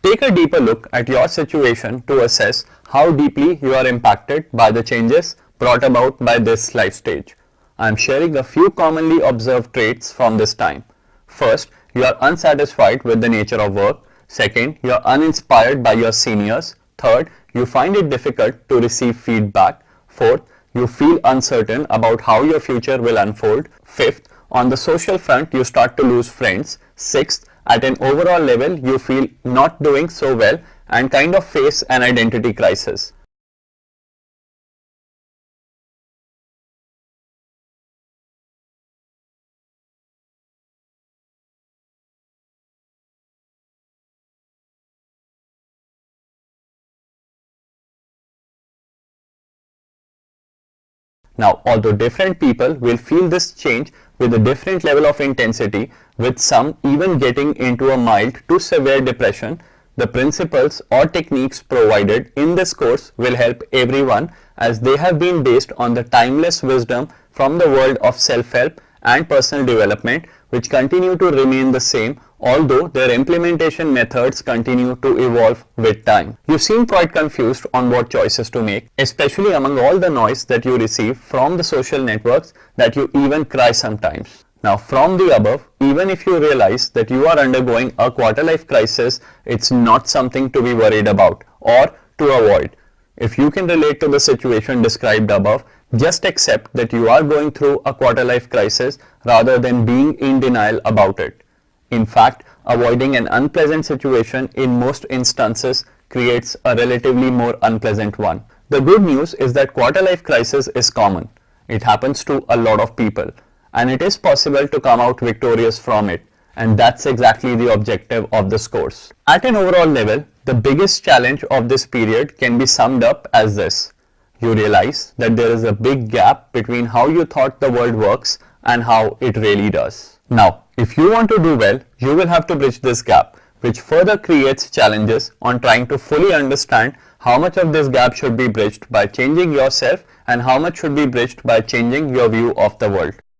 Take a deeper look at your situation to assess how deeply you are impacted by the changes brought about by this life stage. I am sharing a few commonly observed traits from this time. First, you are unsatisfied with the nature of work. Second, you are uninspired by your seniors. Third, you find it difficult to receive feedback. Fourth, you feel uncertain about how your future will unfold. Fifth, on the social front, you start to lose friends. Sixth, at an overall level, you feel not doing so well and kind of face an identity crisis. Now, although different people will feel this change with a different level of intensity, with some even getting into a mild to severe depression, the principles or techniques provided in this course will help everyone, as they have been based on the timeless wisdom from the world of self-help and personal development, which continue to remain the same, although their implementation methods continue to evolve with time. You seem quite confused on what choices to make, especially among all the noise that you receive from the social networks, that you even cry sometimes. Now, from the above, even if you realize that you are undergoing a quarter-life crisis, it's not something to be worried about or to avoid. If you can relate to the situation described above, just accept that you are going through a quarter-life crisis rather than being in denial about it. In fact, avoiding an unpleasant situation in most instances creates a relatively more unpleasant one. The good news is that quarter-life crisis is common. It happens to a lot of people, and it is possible to come out victorious from it. And that's exactly the objective of this course. At an overall level, the biggest challenge of this period can be summed up as this. You realize that there is a big gap between how you thought the world works and how it really does. Now, if you want to do well, you will have to bridge this gap, which further creates challenges on trying to fully understand how much of this gap should be bridged by changing yourself and how much should be bridged by changing your view of the world.